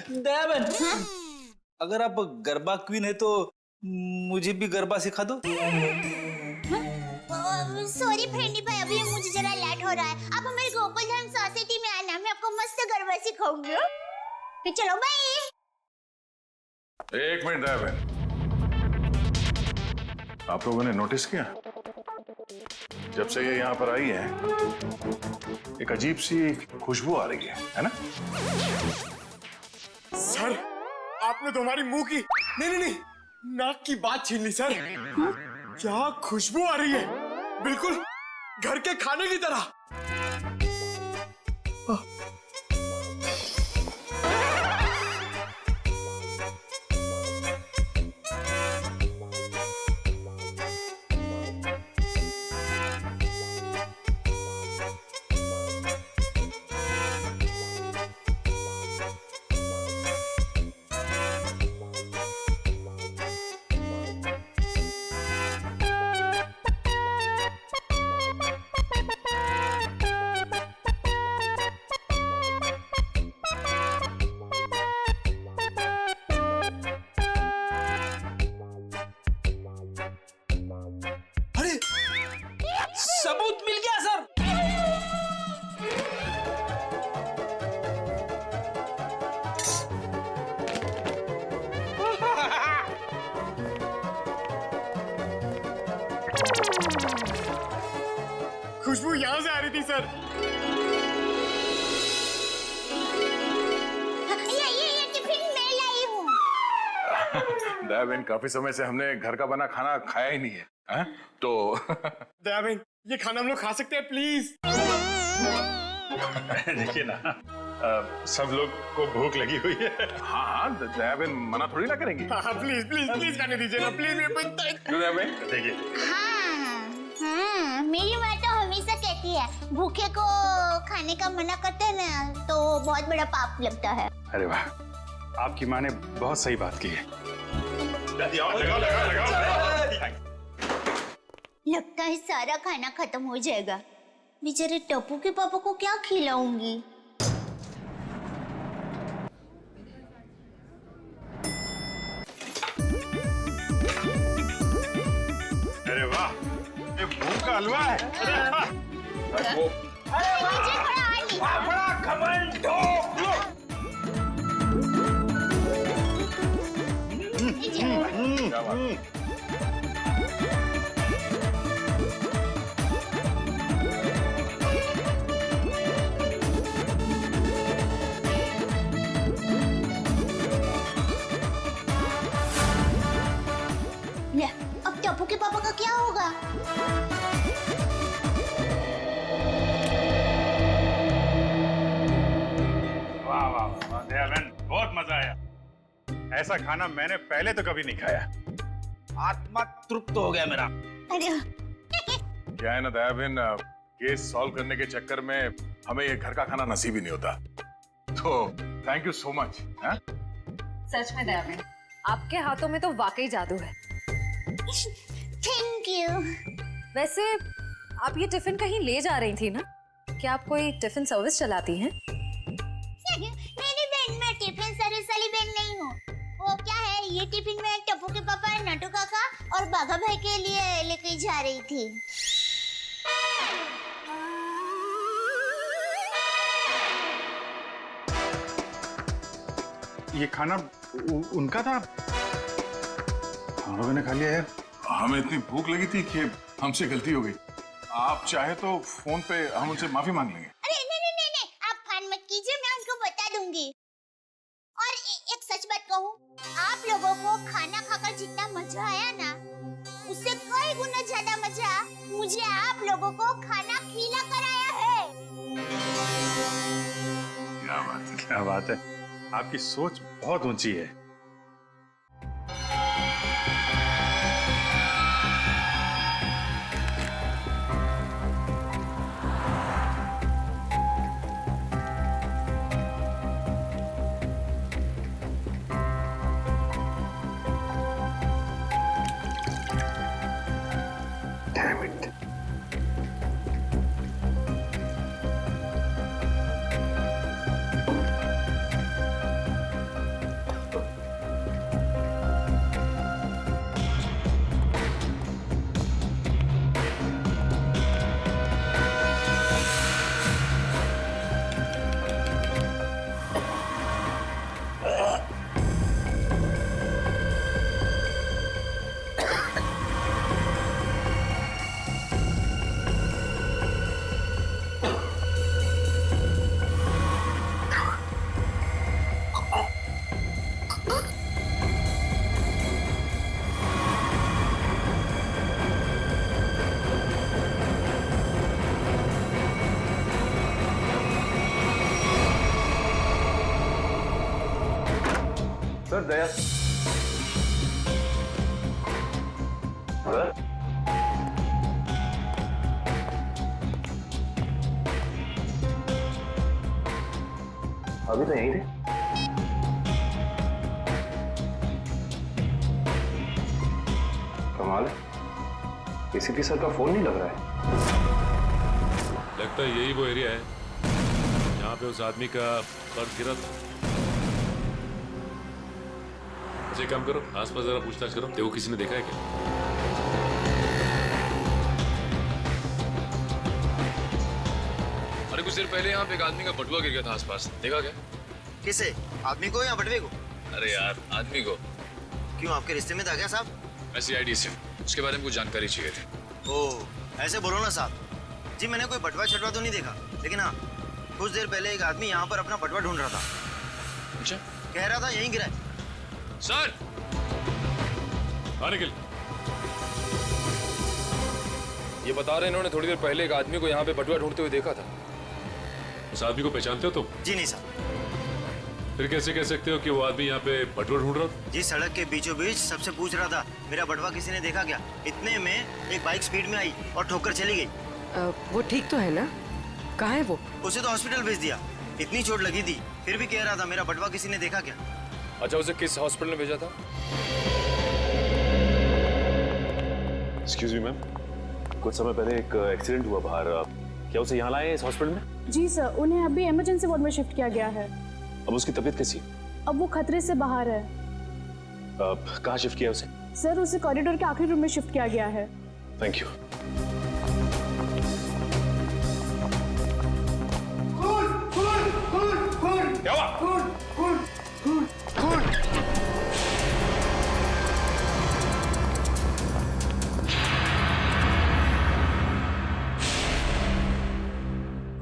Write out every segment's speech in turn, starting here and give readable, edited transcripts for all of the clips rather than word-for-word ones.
दयाबेन, अगर आप गरबा क्वीन है तो मुझे भी गरबा सिखा दो। सॉरी फ्रेंडी भाई, अभी मुझे जरा लेट हो रहा है। आप हमारे गोकुलधाम सोसाइटी में आना, मैं आपको मस्त गरबा सिखाऊंगी। फिर चलो बाय। एक मिनट दयाबेन, आप लोगों ने नोटिस किया जब से ये यहाँ पर आई है एक अजीब सी खुशबू आ रही है ना? सर आपने तो हमारी मुंह की नहीं नाक की बात छीन ली सर। क्या खुशबू आ रही है, बिल्कुल घर के खाने की तरह। सबूत मिल गया सर। खुशबू यहाँ से आ रही थी सर। ये टिफिन मैं लाई हूँ। दयाबेन, काफी समय से हमने घर का बना खाना खाया ही नहीं है, हैं? तो दयाबेन ये खाना हम लोग खा सकते हैं प्लीज? देखिए ना, सब लोग को भूख लगी हुई है। हाँ, दयाबेन मना थोड़ी ना करेंगे। हाँ प्लीज प्लीज प्लीज खाने दीजिए ना प्लीज। दयाबेन देखिए, हाँ, मेरी माँ तो हमेशा कहती है भूखे को खाने का मना करते हैं ना तो बहुत बड़ा पाप लगता है। अरे वाह, आपकी माँ ने बहुत सही बात की है। लगता है सारा खाना खत्म हो जाएगा। बेचारे टप्पू के पापा को क्या खिलाऊंगी? अरे वाह, ये भूख का हलवा है। मुझे थोड़ा और निकाल। बड़ा घमंड हो। क्या बात? ले, अब टप्पू के पापा का क्या होगा? वाह वाह वाह, दयाबेन, बहुत मजा आया। ऐसा खाना मैंने पहले तो कभी नहीं खाया। आत्मा तृप्त हो गया मेरा। अरे क्या है ना दयाबेन, केस सॉल्व करने के चक्कर में हमें ये घर का खाना नसीब ही नहीं होता। तो थैंक यू सो मच। सच में दयाबेन, आपके हाथों में तो वाकई जादू है। Thank you. वैसे आप ये टिफिन कहीं ले जा रही थी ना? क्या आप कोई टिफिन सर्विस चलाती हैं? मेरी बहन, मैं टिफिन सर्विस वाली बहन नहीं हूँ। वो क्या है, ये टिफिन में टप्पू के पापा, नटू काका और बाघा भाई के लिए लेके जा रही थी। ये खाना उनका था, हम लोगों ने खा लिया यार। हमें इतनी भूख लगी थी कि हमसे गलती हो गई। आप चाहे तो फोन पे हम उनसे माफी मांग लेंगे। अरे नहीं, आप फोन मत कीजिए, मैं उनको बता दूंगी। और एक सच बात कहूँ, आप लोगों को खाना खाकर जितना मजा आया ना, उससे कई गुना ज्यादा मजा मुझे आप लोगों को खाना खिला कर आया है। क्या बात है। क्या बात है, आपकी सोच बहुत ऊंची है। सर दया सर अभी तो यहीं थे। कमाल है, एसीपी सर का फोन नहीं लग रहा है। लगता है यही वो एरिया है जहाँ पे उस आदमी का पर्स गिरा था। अच्छा एक काम करो, आसपास जरा पूछताछ करो, देखो किसी ने देखा है क्या। अरे कुछ देर पहले यहाँ पे एक आदमी का बटुआ गिर गया था आसपास, देखा क्या? किसे? आदमी को या बटवे को? अरे यार आदमी को। क्यों, आपके रिश्ते में था क्या साहब? मैं CID से हूँ, उसके बारे में कुछ जानकारी चाहिए थी। ओह, ऐसे बोलो ना साहब। जी मैंने कोई बटवा छटवा तो नहीं देखा, लेकिन हाँ कुछ देर पहले एक आदमी यहाँ पर अपना बटवा ढूंढ रहा था। अच्छा, कह रहा था यहीं गिरा है। सर आने के लिए। ये बता रहे हैं इन्होंने थोड़ी देर पहले एक आदमी को यहाँ पे बटुआ ढूंढते हुए देखा था। उस आदमी को पहचानते हो तुम? जी नहीं साहब। फिर कैसे कह सकते हो कि वो आदमी यहाँ पे बटुआ ढूंढ रहा था? जी सड़क के बीचों बीच सबसे पूछ रहा था मेरा बटवा किसी ने देखा क्या। इतने में एक बाइक स्पीड में आई और ठोकर चली गई। वो ठीक तो है ना? कहाँ है वो? उसे तो हॉस्पिटल भेज दिया, इतनी चोट लगी थी, फिर भी कह रहा था मेरा बटवा किसी ने देखा क्या। अच्छा, उसे किस हॉस्पिटल में भेजा था? एक्सक्यूज मी मैम, कुछ समय पहले एक एक्सीडेंट हुआ बाहर, क्या उसे यहाँ लाए इस हॉस्पिटल में? जी सर, उन्हें अभी इमरजेंसी वार्ड में शिफ्ट किया गया है। अब उसकी तबीयत कैसी? अब वो खतरे से बाहर है। कहाँ शिफ्ट किया उसे? सर उसे कॉरिडोर के आखिरी रूम में शिफ्ट किया गया है। Thank you. क्या हुआ?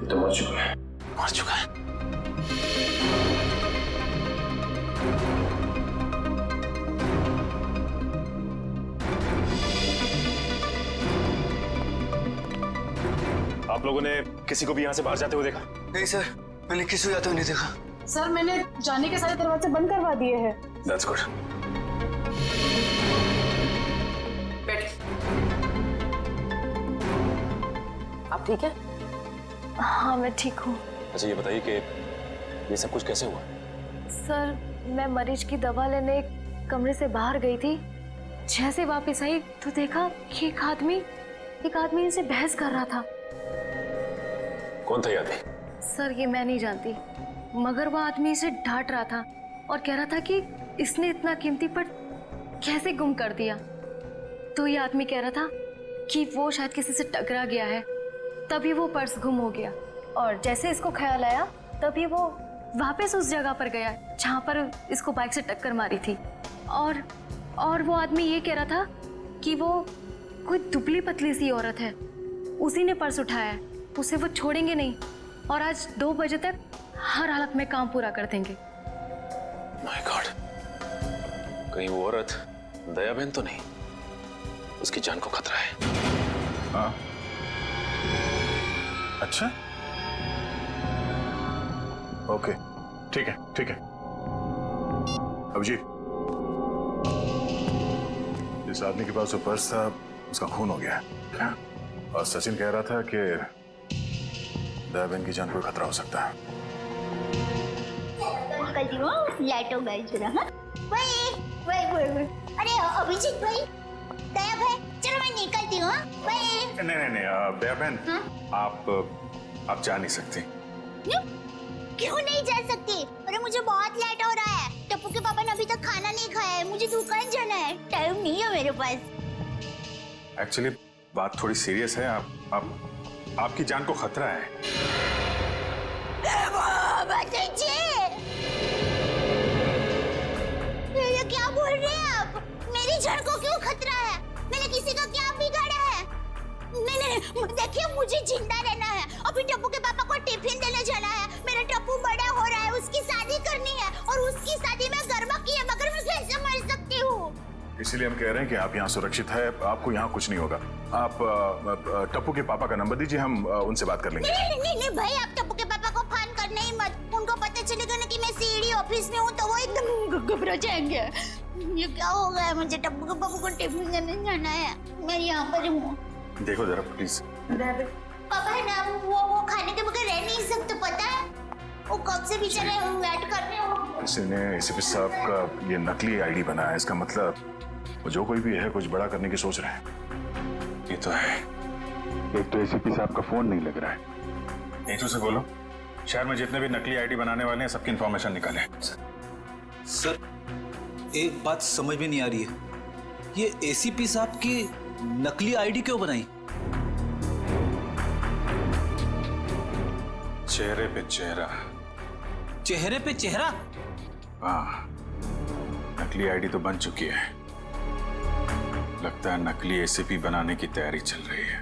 तो मर चुका है, मर चुका है। आप लोगों ने किसी को भी यहाँ से बाहर जाते हुए देखा? नहीं सर, मैंने किसी को जाते हुए नहीं देखा। सर मैंने जाने के सारे दरवाजे बंद करवा दिए हैं। That's good. आप ठीक है? हाँ मैं ठीक हूँ। अच्छा ये बताइए कि ये सब कुछ कैसे हुआ? सर मैं मरीज की दवा लेने एक कमरे से बाहर गई थी, जैसे वापस आई तो देखा कि एक आदमी इनसे बहस कर रहा था। कौन था ये आदमी? सर ये मैं नहीं जानती, मगर वो आदमी इसे डांट रहा था और कह रहा था कि इसने इतना कीमती पर्स कैसे गुम कर दिया। तो ये आदमी कह रहा था कि वो शायद किसी से टकरा गया है, तभी वो पर्स गुम हो गया। और जैसे इसको ख्याल आया तभी वो वापस उस जगह पर गया जहाँ पर इसको बाइक से टक्कर मारी थी। और वो आदमी ये कह रहा था कि वो कोई दुबली पतली सी औरत है, उसी ने पर्स उठाया है, उसे वो छोड़ेंगे नहीं और आज 2 बजे तक हर हालत में काम पूरा कर देंगे। माय गॉड, कहीं वो औरत दया बहन तो नहीं? उसकी जान को खतरा है। हाँ अच्छा, ओके ठीक है ठीक है। अभिजीत, जिस आदमी के पास वो पर्स था उसका खून हो गया है और सचिन कह रहा था कि दया बहन की जान को खतरा हो सकता है। लाइटो गई जरा। हाँ वही। अरे अभिजीत भाई, दया भाई, चलो मैं निकलती हूँ। नहीं दया बहन, आप जा नहीं सकती। क्यों नहीं जा सकती? अरे मुझे बहुत लेट हो रहा है, टप्पू के पापा ने अभी तक खाना नहीं खाया है, मुझे दुकान जाना है, टाइम नहीं है मेरे पास। एक्चुअली बात थोड़ी सीरियस है, आपकी जान को खतरा है। ये क्या बोल रहे हैं आप? मेरी जान को क्यों खतरा है? मैंने किसी का क्या बिगाड़ा है? नहीं, देखिए मुझे जिंदा रहना है। अभी टप्पू के पापा को टिफिन देने जाना है। मेरा टप्पू बड़ा हो रहा है, उसकी शादी करनी है और उसकी शादी में गरबा किए बगैर इसीलिए हम कह रहे हैं कि आप यहाँ सुरक्षित है, आपको यहाँ कुछ नहीं होगा। आप टप्पू के पापा का नंबर दीजिए, हम उनसे बात कर लेंगे। नहीं भाई, आप टप्पू के पापा को फोन करना ही मत। उनको पता चलेगा ना कि मैं सीडी ऑफिस में हूँ तो वो एकदम घबरा जाएंगे। ये क्या हो गया, मुझे टप्पू के पापा को टिफिन देने जाना है, मैं यहाँ पर हूँ। देखो जरा प्लीज। पापा है ना, वो खाने के बगैर रह नहीं सकते, पता है? वो कब से बेचारे वेट कर रहे हो। किसी ने एसीपी साहब का ये नकली आईडी बनाया है, इसका मतलब वो जो कोई भी है कुछ बड़ा करने की सोच रहे हैं। ये तो है। एक तो एसीपी साहब का फोन नहीं लग रहा है। नीतू से बोलो शहर में जितने भी नकली आईडी बनाने वाले हैं सबकी इंफॉर्मेशन निकालें। सर एक बात समझ में नहीं आ रही है, ये एसीपी साहब की नकली आईडी क्यों बनाई? चेहरे पे चेहरा। चेहरे पे चेहरा? हाँ, नकली आईडी तो बन चुकी है, लगता है नकली एसीपी बनाने की तैयारी चल रही है।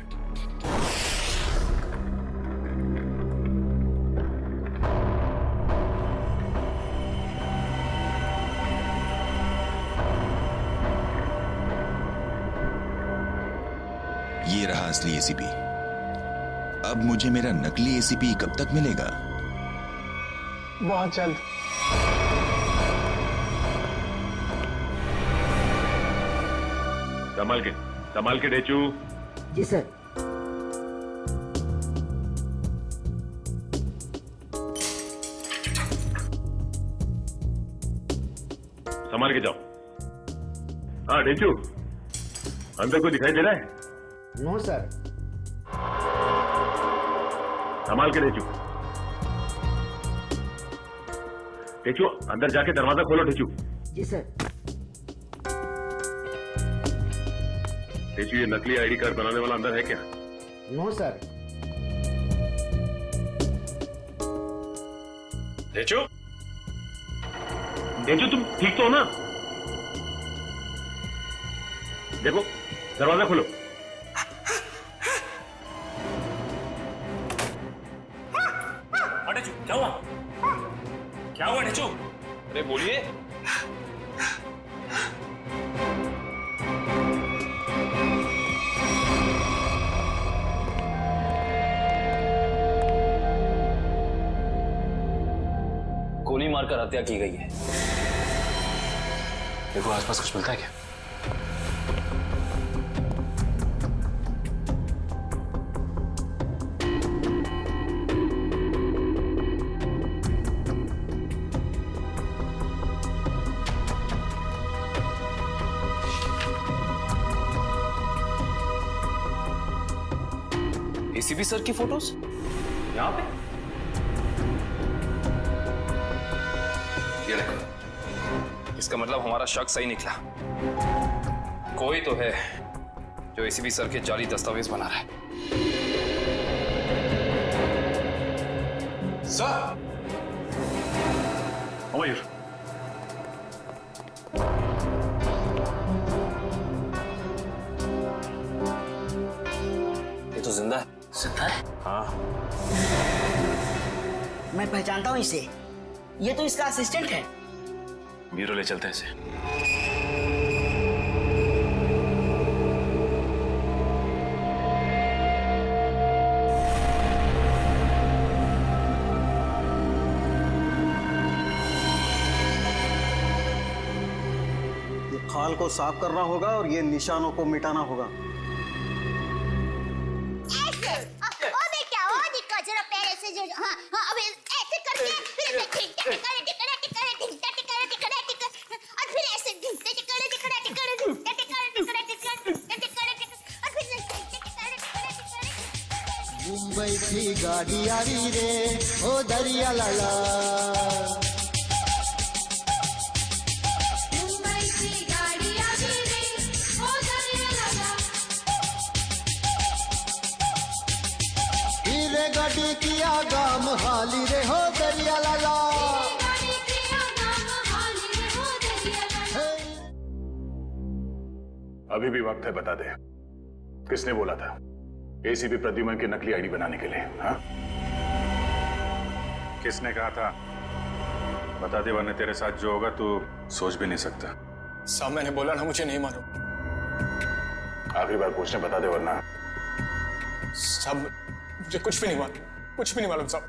ये रहा असली एसीपी। अब मुझे मेरा नकली एसीपी कब तक मिलेगा? बहुत जल्द। संभाल के डेचू। जी सर। संभाल के जाओ। हाँ डेचू, अंदर कोई दिखाई दे रहा है? No sir. संभाल के डेचू। डेचू अंदर जाके दरवाजा खोलो डेचू। जी सर। डेचू ये नकली आईडी कार्ड बनाने वाला अंदर है क्या? No sir. डेचू, डेचू तुम ठीक तो हो ना? देखो दरवाजा खोलो। डेचू क्या हुआ? क्या हुआ डेचू? अरे बोलिए। गोली मारकर हत्या की गई है। देखो आसपास कुछ मिलता है क्या? एसीपी सर की फोटोज यहाँ पे? ये देखो, इसका मतलब हमारा शक सही निकला। कोई तो है जो एसीपी सर के जाली दस्तावेज बना रहा है। सर, मयूर, ये तो जिंदा है। जिंदा है? हाँ। मैं पहचानता हूँ इसे, ये तो इसका असिस्टेंट है। ब्यूरो ले चलते हैं इसे। ये खाल को साफ करना होगा और ये निशानों को मिटाना होगा। मुंबई की गाड़ी आ रही रे, ओ दरिया लाला। मुंबई की गाड़ी आ रही रे, ओ दरिया लाला। हीरे गाड़ी की आगाम हाली रे, हो दरिया लाला। अभी भी वक्त है, बता दे किसने बोला था एसीपी प्रद्युमन की नकली आईडी बनाने के लिए? हाँ, किसने कहा था? बता दे, वरना तेरे साथ जो होगा तू सोच भी नहीं सकता। साहब मैंने बोला ना मुझे नहीं मालूम। आखिरी बार पूछने बता दे वरना। साहब मुझे कुछ भी नहीं मालूम, कुछ भी नहीं मालूम साहब।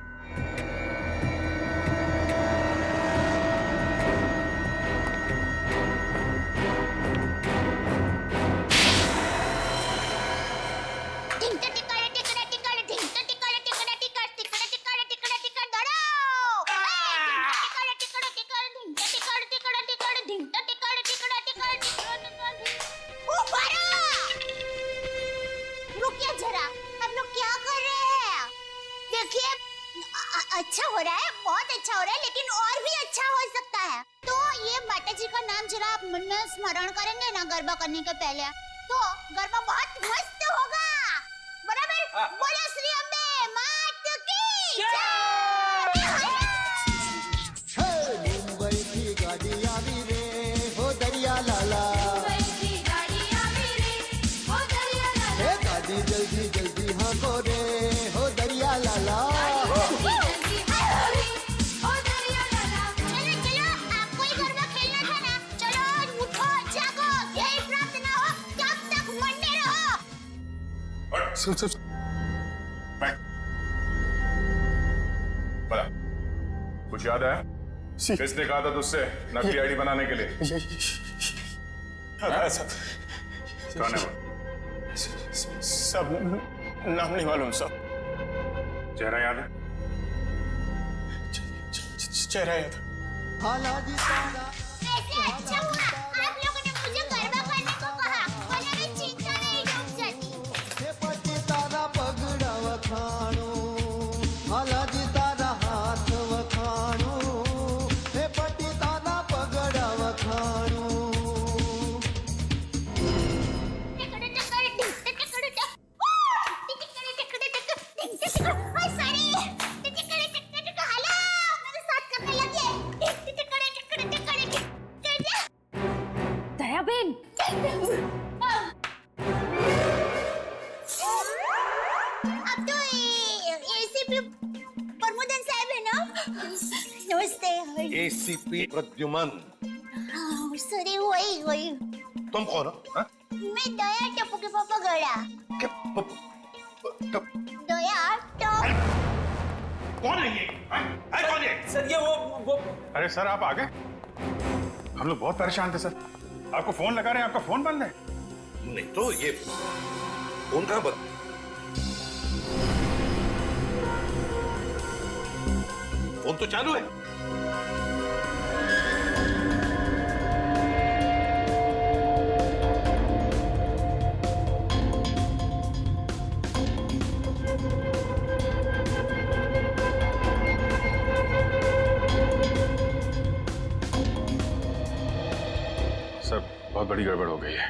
अच्छा हो रहा है, बहुत अच्छा हो रहा है, लेकिन और भी अच्छा हो सकता है। तो ये माता जी का नाम जरा आप मन में स्मरण करेंगे ना गरबा करने के पहले, तो गरबा बहुत मस्त होगा। बराबर? बोलो श्री अम्बे मात की हे मुंबई की गाड़ी आवी रे हो दरिया लाला, हे गाड़ी जल्दी जल्दी हाँ को रे हो दरिया लाला। सुन बड़ा कुछ याद है? किसने कहा था तुझसे नकली आईडी बनाने के लिए? सब कौन है वो? सब नाम नहीं मालूम साहब। चेहरा याद है? चेहरा याद है। ऐसे अच्छा हुआ आप लोगों ने मुझे गरबा करने को कहा, वरना मैं चिंता नहीं डूब जाती। पटी तारा पगड़ा वखाणो, हालाजी तारा हाथ वखाणो, हे पटी तारा पगड़ा वखाणो। दयाबेन, अब तो एसीपी प्रमोदन साहब है ना? नमस्ते। एसीपी प्रद्युमन। सॉरी वही तुम कौन हो? हाँ? मैं दया टप्पू के पापा गड़ा। दया टप। कौन है ये? कौन है? सर ये वो अरे सर आप आ गए? हम लोग बहुत परेशान थे सर, आपको फोन लगा रहे हैं, आपका फोन बंद है। नहीं तो ये फोन कहाँ बंद? फोन तो चालू है। बहुत बड़ी गड़बड़ हो गई है।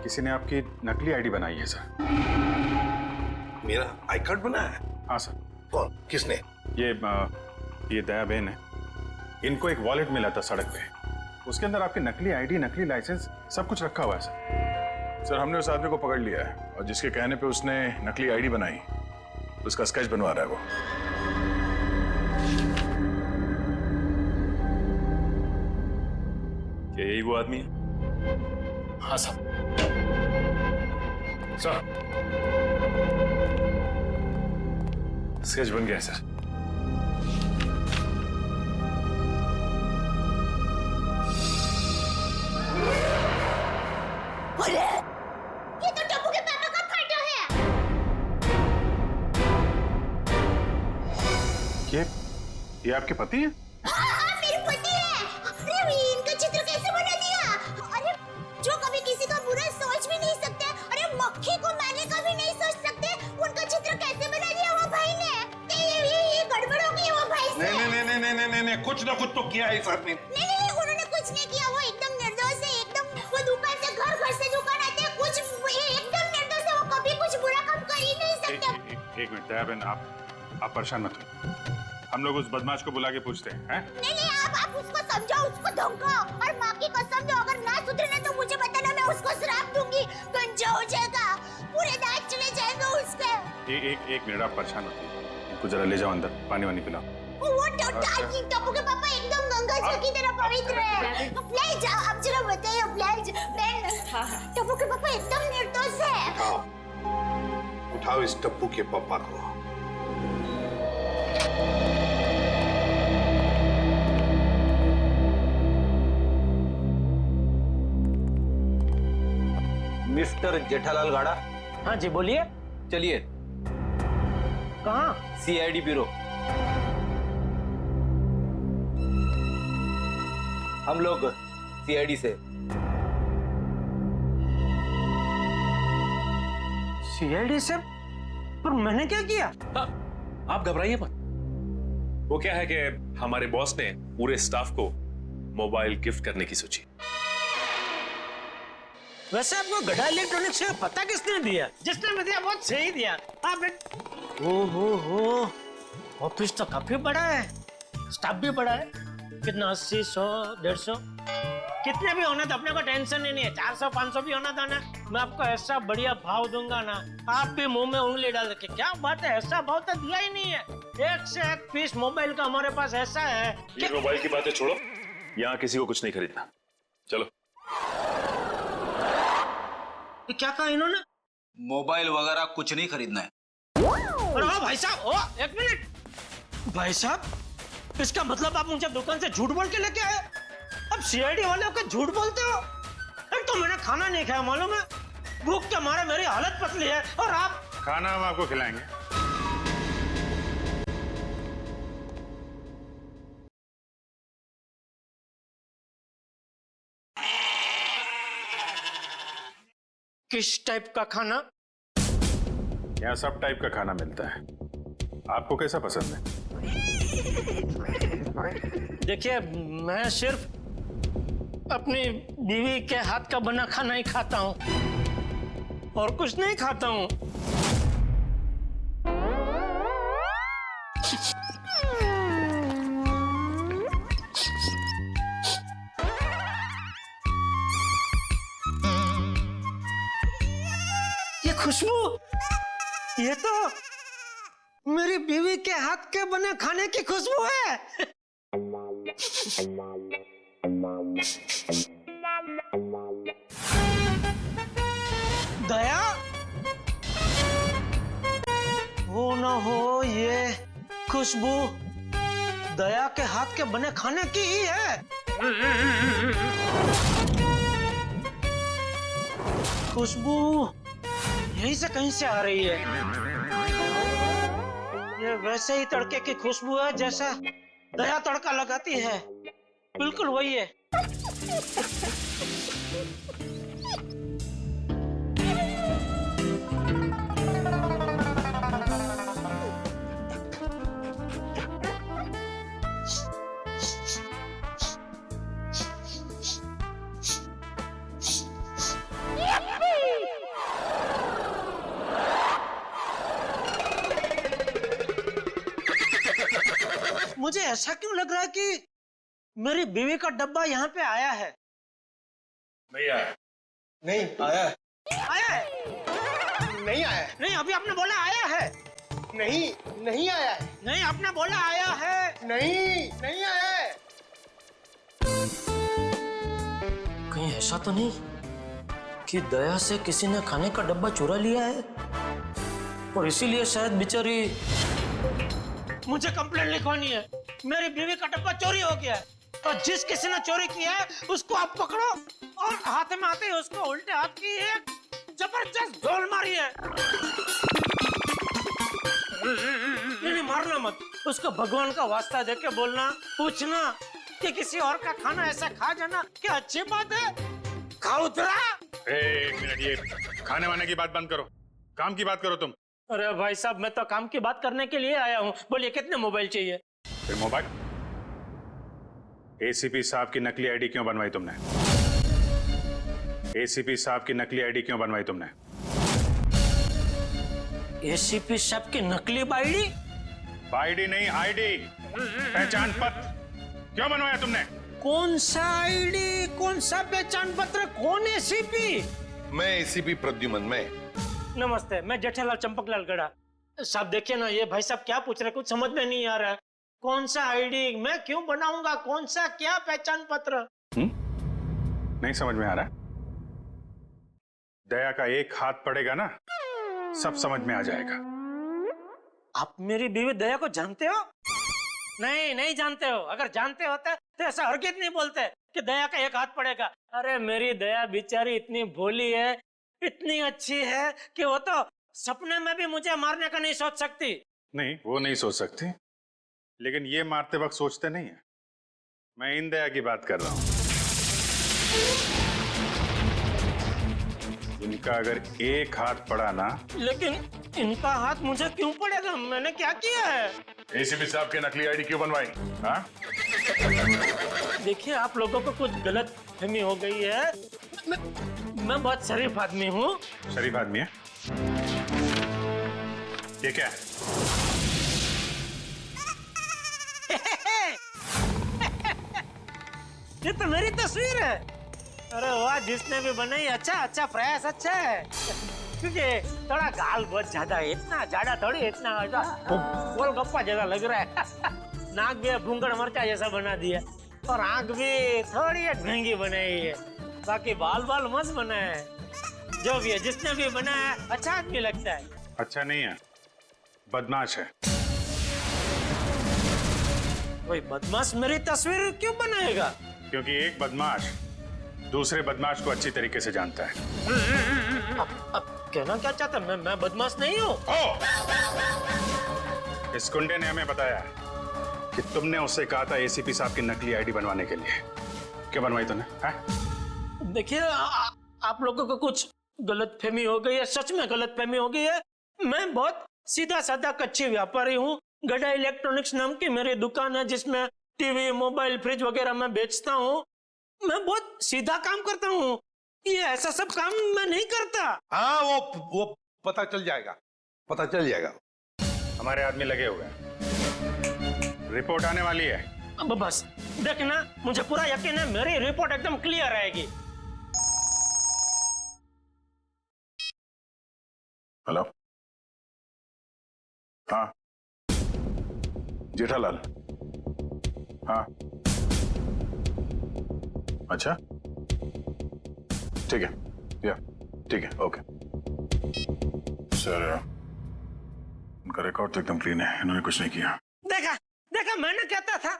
किसी ने आपकी नकली आईडी बनाई है सर। मेरा आई कार्ड बना है? हाँ सर। कौन? किसने? ये दया बहन है। इनको एक वॉलेट मिला था सड़क पे, उसके अंदर आपकी नकली आईडी, नकली लाइसेंस सब कुछ रखा हुआ है सर। सर हमने उस आदमी को पकड़ लिया है और जिसके कहने पे उसने नकली आईडी बनाई, उसका स्केच बनवा रहा है वो। क्या यही वो आदमी है? हाँ साहब। सर स्केच बन गया है सर। अरे ये तो टप्पू के पापा का फोटो है। ये आपके पति हैं? हाँ, मेरे पति है। अरे इनका चित्र कैसे बना दिया? अरे जो कभी किसी का बुरा सोच भी नहीं सकते, अरे मक्खी को मारने का भी नहीं सोच सकते, उनका चित्र कैसे बना दिया वो भाई ने? ये गड़बड़ हो गई वो भाई से। नहीं, कुछ ना कुछ तो किया है इस आदमी ने। नहीं, उन्होंने कुछ नहीं किया, वो एकदम निर्दोष है, एकदम। वो दुकान से घर से दुकान आते हैं, कुछ एकदम निर्दोष है, वो कभी कुछ बुरा काम कर ही नहीं सकते। एक मिनट दया बहन, आप परेशान मत हो, हम लोग उस बदमाश को बुला के पूछते हैं। नहीं, आप उसको समझाओ, उसको धमकाओ, और माँ की कसम दो, अगर ना सुधरे तो मुझे बताना, मैं उसको श्राप दूंगी, गंजा हो जाएगा, पूरे दांत चले जाएंगे उसके। एक मिनट आप परेशान मत हो, इनको जरा ले जाओ अंदर, पानी वानी पिलाओ। वो टप्पू के पापा एकदम गंगा जी की तरह पवित्र है। प्लीज आप जरा बताइए प्लीज। बहन, टप्पू के पापा एकदम निर्दोष है। उठाओ इस टप्पू के पापा को। मिस्टर जेठालाल गाड़ा। हाँ जी बोलिए। चलिए। कहाँ? CID bureau. हम लोग सीआईडी से। सीआईडी से? पर मैंने क्या किया? आप घबराइए मत। वो क्या है कि हमारे बॉस ने पूरे स्टाफ को मोबाइल गिफ्ट करने की सोची। वैसे आपको गढ़ा इलेक्ट्रॉनिक्स से पता किसने दिया? जिसने भी दिया बहुत सही दिया। आप हो ऑफिस तो काफी बड़ा है, स्टाफ भी बड़ा है। कितना 80, 100, 150 कितने भी होना तो अपने को टेंशन ही नहीं है। 400, 500 भी होना था ना, मैं आपको ऐसा बढ़िया भाव दूंगा ना, आप भी मुंह में उंगली डाल के। क्या बात है, ऐसा भाव तो दिया ही नहीं है। एक से एक पीस मोबाइल का हमारे पास ऐसा है। ये मोबाइल की बातें छोड़ो, यहाँ किसी को कुछ नहीं खरीदना। चलो। क्या कहा इन्होंने? मोबाइल वगैरह कुछ नहीं खरीदना है। अरे भाई साहब, एक मिनट। भाई साहब, इसका मतलब आप मुझे दुकान से झूठ बोल के लेके आए? अब सीआईडी वाले होकर झूठ बोलते हो? एक तो मैंने खाना नहीं खाया, मालूम है? भूख के मारे मेरी हालत पतली है, और आप? खाना हम आपको खिलाएंगे। किस टाइप का खाना? यहाँ सब टाइप का खाना मिलता है। आपको कैसा पसंद है? देखिए, मैं सिर्फ अपनी बीवी के हाथ का बना खाना ही खाता हूँ, और कुछ नहीं खाता हूँ। ये खुशबू, ये तो मेरी बीवी के हाथ के बने खाने की खुशबू है। दया, हो ना हो ये खुशबू दया के हाथ के बने खाने की ही है। खुशबू यहीं से कहीं से आ रही है। ये वैसे ही तड़के की खुशबू है जैसा दया तड़का लगाती है, बिल्कुल वही है। मुझे ऐसा क्यों लग रहा है कि मेरी बीवी का डब्बा यहाँ पे आया है? नहीं आया। नहीं आया है। आया है? नहीं आया है। नहीं, अभी आपने बोला आया है। नहीं, नहीं आया है। नहीं, आपने बोला आया है। नहीं, नहीं आया है। कहीं ऐसा तो नहीं कि दया से किसी ने खाने का डब्बा चुरा लिया है, और इसीलिए शायद बेचारी मुझे कंप्लेंट लिखवानी है। मेरी बीवी का डब्बा चोरी हो गया है, और जिस किसी ने चोरी किया है उसको आप पकड़ो, और हाथ में आते ही उसको उल्टे हाथ की एक जबरदस्त झोल मारी है। नहीं, मारना मत, उसको भगवान का वास्ता देके बोलना, पूछना कि किसी और का खाना ऐसा खा जाना क्या अच्छी बात है? खाउतरा। एक मिनट, ये खाने वाने की बात बंद करो, काम की बात करो तुम। अरे भाई साहब, मैं तो काम की बात करने के लिए आया हूँ। बोलिए, कितने मोबाइल चाहिए? फिर मोबाइल? एसीपी साहब की नकली आईडी क्यों बनवाई तुमने? एसीपी साहब की नकली आईडी क्यों बनवाई तुमने? एसीपी साहब की नकली आईडी? आईडी नहीं, आईडी, पहचान पत्र क्यों बनवाया तुमने? कौन सा आईडी, कौन सा पहचान पत्र, कौन एसीपी? मैं एसीपी प्रद्युमन। मैं नमस्ते, मैं जेठालाल चंपकलाल गड़ा। साहब देखिए ना, ये भाई साहब क्या पूछ रहे, कुछ समझ में नहीं आ रहा है। कौन सा आईडी मैं क्यों बनाऊंगा? कौन सा क्या पहचान पत्र? नहीं समझ में आ रहा। दया का एक हाथ पड़ेगा ना, सब समझ में आ जाएगा। आप मेरी बीवी दया को जानते हो? नहीं, नहीं जानते हो। अगर जानते होते तो ऐसा हरगिज़ नहीं बोलते कि दया का एक हाथ पड़ेगा। अरे मेरी दया बेचारी इतनी भोली है, इतनी अच्छी है कि वो तो सपने में भी मुझे मारने का नहीं सोच सकती। नहीं, वो नहीं सोच सकती, लेकिन ये मारते वक्त सोचते नहीं है। मैं इन दया की बात कर रहा हूं। इनका अगर एक हाथ पड़ा ना। लेकिन इनका हाथ मुझे क्यों पड़ेगा? मैंने क्या किया है? एसीपी साहब के नकली आईडी क्यों बनवाई? हाँ? देखिए, आप लोगों को कुछ गलत फहमी हो गई है। मैं बहुत शरीफ आदमी हूँ। शरीफ आदमी है? ये क्या है? ये तो मेरी तस्वीर है। अरे वाह, जिसने भी बनाई अच्छा प्रयास अच्छा है। क्योंकि थोड़ा गाल बहुत ज्यादा है, इतना ज्यादा थोड़ी, इतना गोलगप्पा जैसा लग रहा है। नाक भी भूंगड़ मरचा जैसा बना दिया और आंख भी थोड़ी महंगी बनाई है। बाकी बाल मस्त बना है। जो भी है, जिसने भी बनाया अच्छा आदमी लगता है। अच्छा नहीं है, बदमाश है। कोई बदमाश मेरी तस्वीर क्यों बनाएगा? क्योंकि एक बदमाश दूसरे बदमाश को अच्छी तरीके से जानता है। अब कहना क्या चाहता? मैं बदमाश नहीं हूँ। इस गुंडे ने हमें बताया कि तुमने उससे कहा था एसीपी साहब की नकली आईडी बनवाने के लिए। क्यों बनवाई तूने? देखिए, आप लोगों को कुछ गलतफहमी हो गई है, सच में गलतफहमी हो गई है। मैं बहुत सीधा साधा कच्ची व्यापारी हूँ। गड़ा इलेक्ट्रॉनिक्स नाम की मेरी दुकान है, जिसमें टीवी, मोबाइल, फ्रिज वगैरह मैं बेचता हूँ। मैं बहुत सीधा काम करता हूँ। ये ऐसा सब काम मैं नहीं करता। हाँ, वो पता चल जाएगा, पता चल जाएगा। हमारे आदमी लगे हुए हैं, रिपोर्ट आने वाली है। अब बस देखना, मुझे पूरा यकीन है मेरी रिपोर्ट एकदम क्लियर आएगी। हेलो, हाँ जेठालाल, हाँ अच्छा ठीक है, या ठीक है, ओके सर। उनका रिकॉर्ड तो एकदम क्लीन है, इन्होंने कुछ नहीं किया। देखा, मैंने कहता था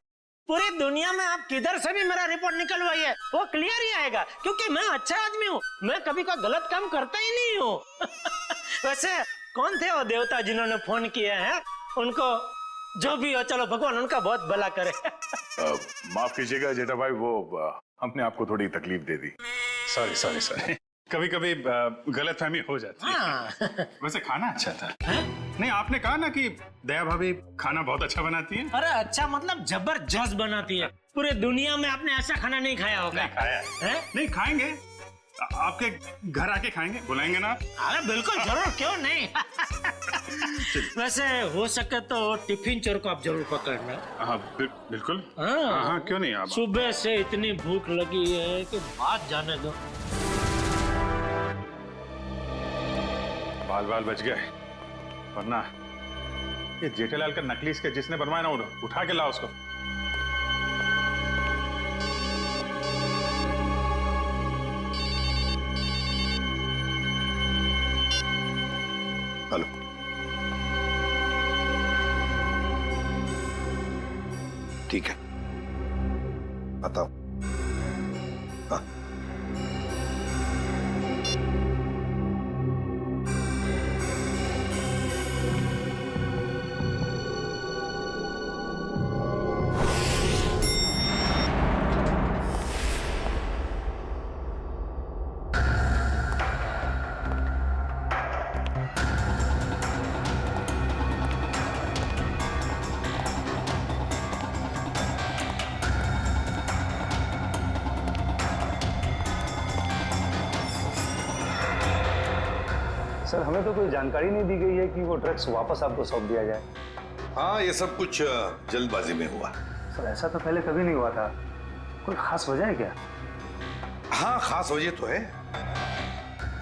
पूरी दुनिया में आप किधर से भी मेरा रिपोर्ट निकलवाइए, वो क्लियर ही आएगा। क्योंकि मैं अच्छा आदमी हूँ, मैं कभी कोई गलत काम करता ही नहीं हूँ। वैसे कौन थे वो देवता जिन्होंने फोन किया है? उनको जो भी हो, चलो भगवान उनका बहुत भला करे। माफ कीजिएगा जेठा भाई, वो हमने आपको थोड़ी तकलीफ दे दी। सॉरी। कभी कभी गलतफहमी हो जाती है। हाँ। वैसे खाना अच्छा था। नहीं, आपने कहा ना कि दया भाभी खाना बहुत अच्छा बनाती है। अरे अच्छा मतलब जबरदस्त बनाती है। पूरी दुनिया में आपने ऐसा खाना नहीं खाया होगा। नहीं खाया है? नहीं खाएंगे, आपके घर आके खाएंगे, बुलाएंगे ना? अरे बिल्कुल जरूर, क्यों नहीं। वैसे हो सके तो टिफिन चोर को आप जरूर पकड़ना। हाँ बिल्कुल। हाँ क्यों नहीं। आप सुबह से इतनी भूख लगी है कि बात जाने दो। बाल बच गए, वरना ये जेठालाल का नकली इसके जिसने बनवाया ना, उठा के लाओ उसको। हेलो, ठीक है, बताओ। हाँ सर, हमें तो कोई जानकारी नहीं दी गई है कि वो ड्रग्स वापस आपको सौंप दिया जाए। हाँ, ये सब कुछ जल्दबाजी में हुआ। सर, ऐसा तो पहले कभी नहीं हुआ था। कोई खास वजह है क्या? हाँ, खास वजह तो है।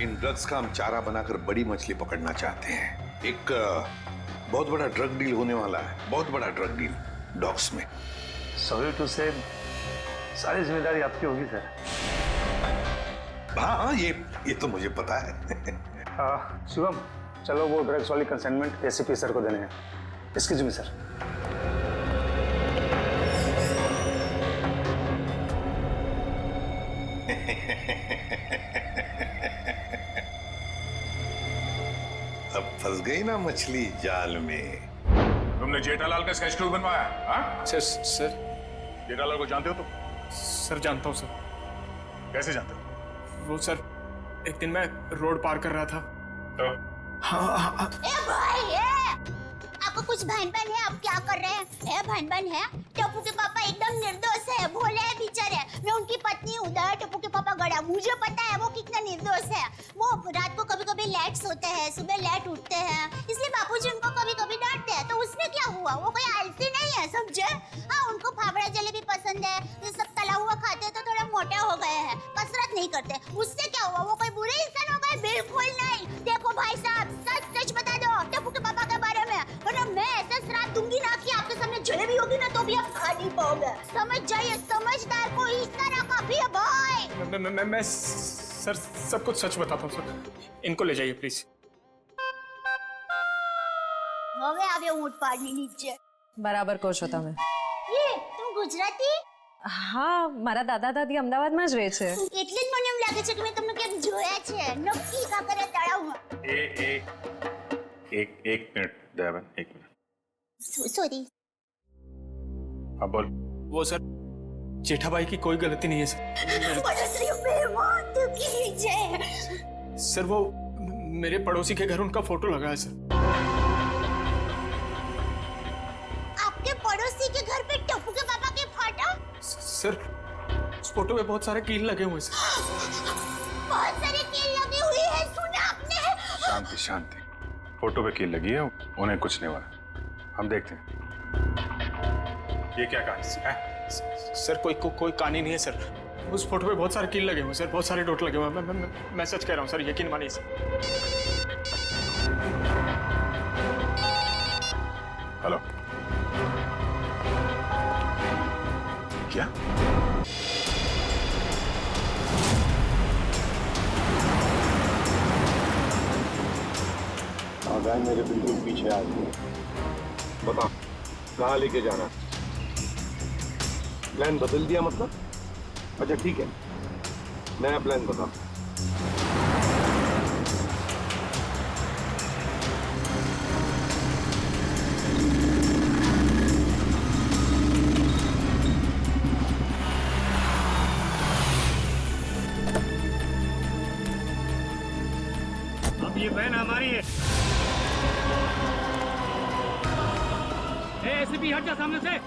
इन ड्रग्स का हम चारा बनाकर बड़ी मछली पकड़ना चाहते हैं। एक बहुत बड़ा ड्रग डील होने वाला है, बहुत बड़ा ड्रग डील। डॉग्स में। सॉरी टू से सारी जिम्मेदारी आपकी होगी सर। हाँ हाँ, ये तो मुझे पता है। शिवम, चलो वो ड्रग्स वाली कंसाइनमेंट एसीपी सर को देने हैं। Excuse me sir. अब फंस गई ना मछली जाल में। तुमने जेठालाल का स्केच टू बनवाया? हाँ सर जेठालाल को जानते हो तुम? सर जानता हूँ सर। कैसे जानते हो? वो सर, एक दिन मैं रोड पार कर रहा था तो? हाँ। ए भाई ए! आपको कुछ भान-भान है? आप क्या कर रहे हैं? है भान-भान है? टप्पू के पापा एकदम निर्दोष है, भोले है बेचारे। मैं उनकी पत्नी हूँ, टप्पू के पापा गड़ा। मुझे पता है वो कितना निर्दोष है। वो रात को कभी-कभी लेट सोते हैं, सुबह लेट उठते हैं, इसलिए बापूजी उनको कभी-कभी डांटते हैं। तो उसमें क्या हुआ? वो कोई आलसी नहीं है, समझे? हाँ, उनको फाफड़ा जलेबी पसंद है, ये सब तला हुआ खाते हैं तो थोड़ा मोटे हो गए हैं, कसरत नहीं करते। उससे क्या हुआ? वो कोई बुरे इंसान हो गए? बिल्कुल नहीं। देखो भाई साहब, सच बता दो टप्पू के पापा के बारे में, वरना मैं ऐसा श्राप दूंगी ना कि आपके सामने जलेबी होगी ना तो भी आप खा नहीं पाओगे। समझ जाइए, समझदार को इस तरह काफी है भाई। मैं सर सब कुछ सच बताता हूँ सर। इनको ले जाइए प्लीज। હવે આવ્યો ઊંટ પાડની નીચે। બરાબર કહો છો તમે। ये तुम गुजराती? હા, મારા દાદા દાદી અમદાવાદમાં જ રહે છે। એટલે જ મને એમ લાગે છે કે મેં તમને ક્યાંક જોયા છે। નક્કી કાકરે તળાવમાં। एक मिनट दयाबेन, एक मिनट। सॉरी। अब बोल। वो सर, जेठाबाई की कोई गलती नहीं है सर। पड़ोसी बेईमान तू कीजिए। सर वो मेरे पड़ोसी के घर उनका फोटो लगा है सर। आपके पड़ोसी के घर पे टप्पू के पापा के फोटो? सर उस फोटो में बहुत सारे कील लगे हुए सर। बहुत सारे कील लगी हुई है, सुना आपने? शांति शांति, फोटो पे कील लगी है, उन्हें कुछ नहीं हुआ। हम देखते हैं ये क्या कहानी है। सर कोई कहानी नहीं है सर। उस फोटो पे बहुत सारे कील लगे हुए सर, बहुत सारे डॉट लगे हुए। मैं सच कह रहा हूँ सर, यकीन मानिए सर। हेलो, क्या? गाय मेरे बिल्कुल पीछे आ गई। बता कहाँ लेके जाना? प्लान बदल दिया मतलब? अच्छा ठीक है, नया प्लान बता। अब ये बहन हमारी है। एसीपी हट जा सामने से।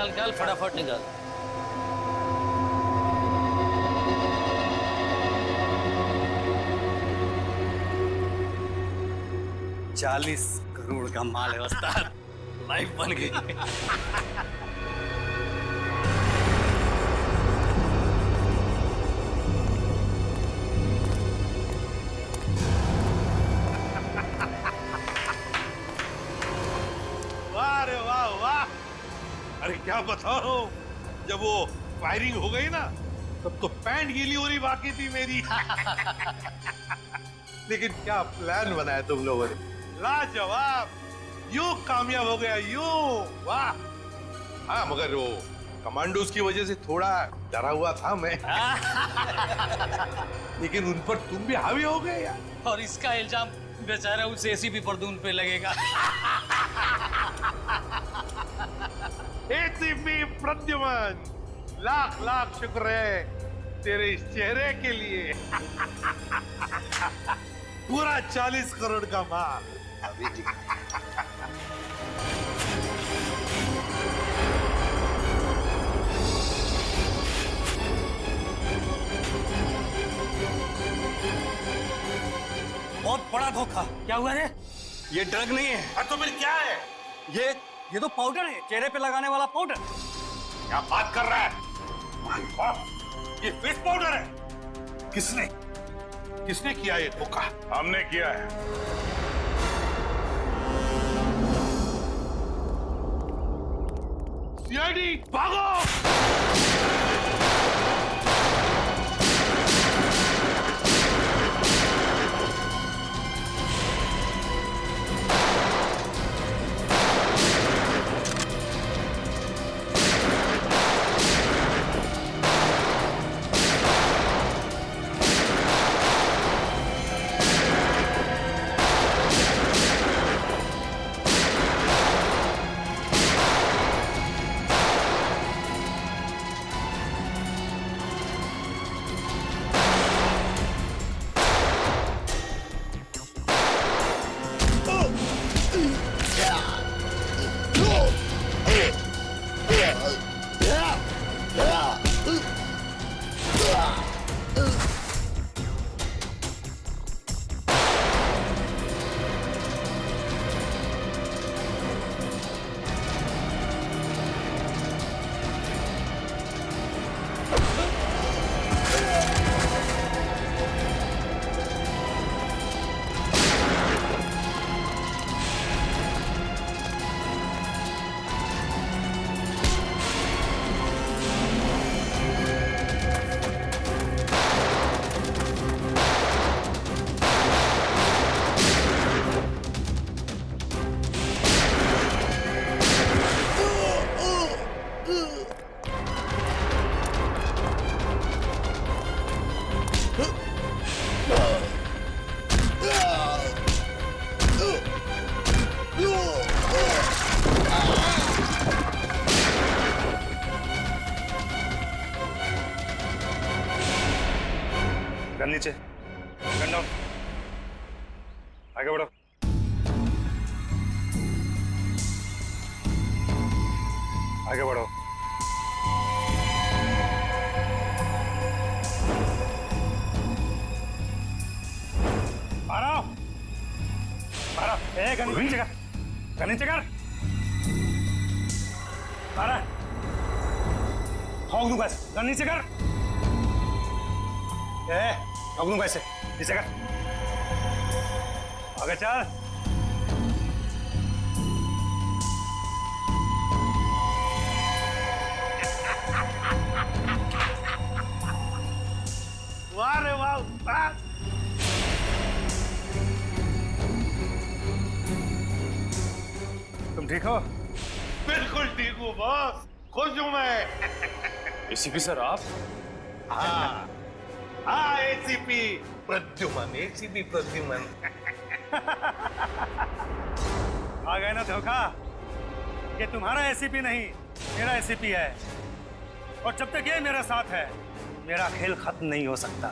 निकाल निकाल फटाफट निकाल। $40 करोड़ का माल है उस्ताद, लाइफ बन गई। वाह रे वाह वाह। अरे क्या बताओ, जब वो फायरिंग हो गई ना तब तो पैंट गीली हो रही बाकी थी मेरी। लेकिन क्या प्लान बनाया तुम लोगों ने, लाजवाब। यूं कामयाब हो गया यूं, वाह। हाँ मगर वो कमांडोज की वजह से थोड़ा डरा हुआ था मैं। लेकिन उन पर तुम भी हावी हो गए यार। और इसका इल्जाम बेचारा उस एसीपी परदून पे लगेगा। एसीपी प्रद्युमन, लाख लाख शुक्र है तेरे इस चेहरे के लिए। पूरा 40 करोड़ का माल। अभी जी बहुत बड़ा धोखा। क्या हुआ रे? ये ड्रग नहीं है। तो फिर क्या है? ये तो पाउडर है, चेहरे पे लगाने वाला पाउडर। क्या बात कर रहा है? माय गॉड, ये फेस पाउडर है। किसने किया ये धोखा? हमने किया है। सीआईडी भागो। गन नीचे, गन डाउन, आगे बढ़ो। आगे बढ़ो। मारो, मारो। गन नीचे कर, गन नीचे कर। मारा, ठोक दूंगा ऐसे, गन नीचे कर। ठोक दूंगा ऐसे, नीचे कर। आगे चल। वाह रे वाह उस्ताद। तुम ठीक हो? बिल्कुल ठीक हूँ बॉस, खुश हूँ मैं। एसीपी सर आप? हाँ हाँ, एसीपी प्रद्युमन, एसीपी प्रद्युमन। आ गए ना धोखा। ये तुम्हारा एसीपी नहीं, मेरा एसीपी है। और जब तक ये मेरे साथ है, मेरा खेल खत्म नहीं हो सकता।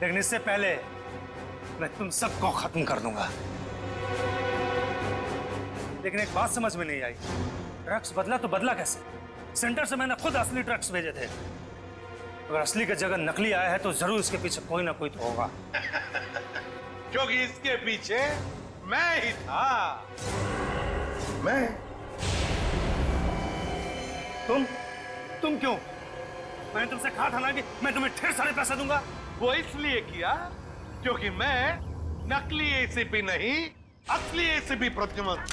लेकिन इससे पहले मैं तुम सबको खत्म कर दूंगा। लेकिन एक बात समझ में नहीं आई, ड्रग्स बदला तो बदला कैसे? सेंटर से मैंने खुद असली ट्रक्स भेजे थे। अगर असली की जगह नकली आया है तो जरूर इसके पीछे कोई ना कोई तो होगा। क्योंकि इसके पीछे मैं ही था। मैं? तुम क्यों? मैंने तुमसे कहा था ना कि मैं तुम्हें ढेर सारे पैसे दूंगा। वो इसलिए किया क्योंकि मैं नकली एसीपी नहीं, असली एसीपी प्रद्युमन।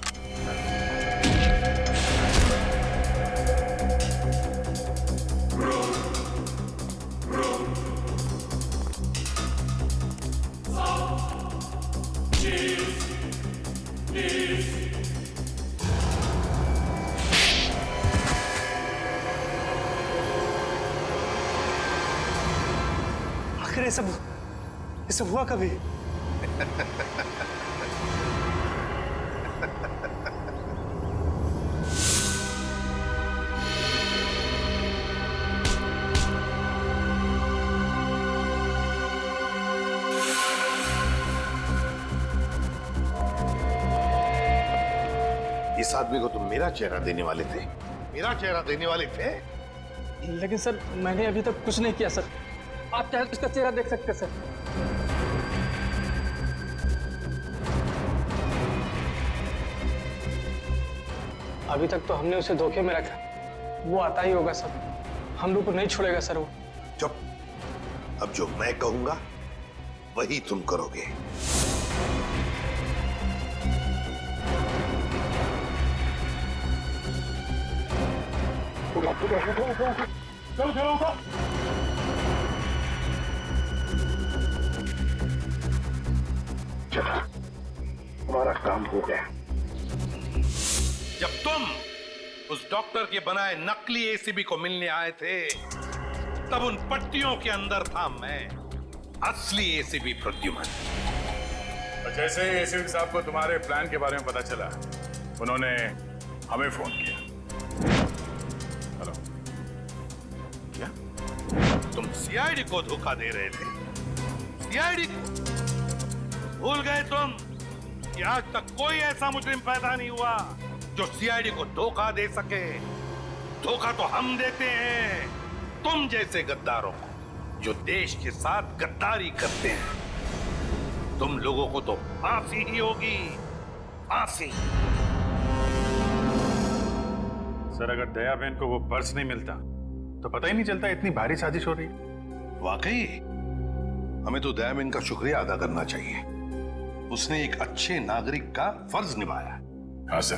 आखिर ये सब हुआ कभी? इस आदमी को तुम मेरा चेहरा देने वाले थे? मेरा चेहरा देने वाले थे? लेकिन सर मैंने अभी तक कुछ नहीं किया सर। आप चाहे तो इसका चेहरा देख सकते हैं सर। अभी तक तो हमने उसे धोखे में रखा, वो आता ही होगा सर। हम लोग को नहीं छोड़ेगा सर वो। चुप। अब जो मैं कहूंगा वही तुम करोगे। चलो, हमारा काम हो गया। जब तुम उस डॉक्टर के बनाए नकली एसीबी को मिलने आए थे, तब उन पट्टियों के अंदर था मैं, असली एसीबी प्रद्युमन। जैसे ही एसीपी साहब को तुम्हारे प्लान के बारे में पता चला, उन्होंने हमें फोन किया। हेलो, क्या तुम सीआईडी को धोखा दे रहे थे? सीआईडी को भूल गए तुम कि आज तक कोई ऐसा मुजरिम पैदा नहीं हुआ जो सीआईडी को धोखा दे सके। धोखा तो हम देते हैं तुम जैसे गद्दारों को, जो देश के साथ गद्दारी करते हैं। तुम लोगों को तो फांसी ही होगी, फांसी। सर, अगर दया बहन को वो पर्स नहीं मिलता तो पता ही नहीं चलता इतनी भारी साजिश हो रही है। वाकई हमें तो दया बहन का शुक्रिया अदा करना चाहिए। उसने एक अच्छे नागरिक का फर्ज निभाया। हाँ सर,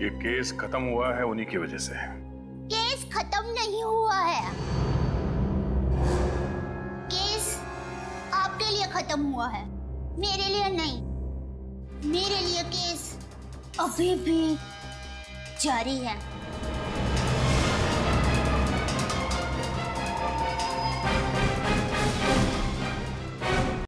ये केस खत्म हुआ है उन्हीं की वजह से। केस खत्म नहीं हुआ है। केस आपके लिए खत्म हुआ है, मेरे लिए नहीं। मेरे लिए केस अभी भी जारी है।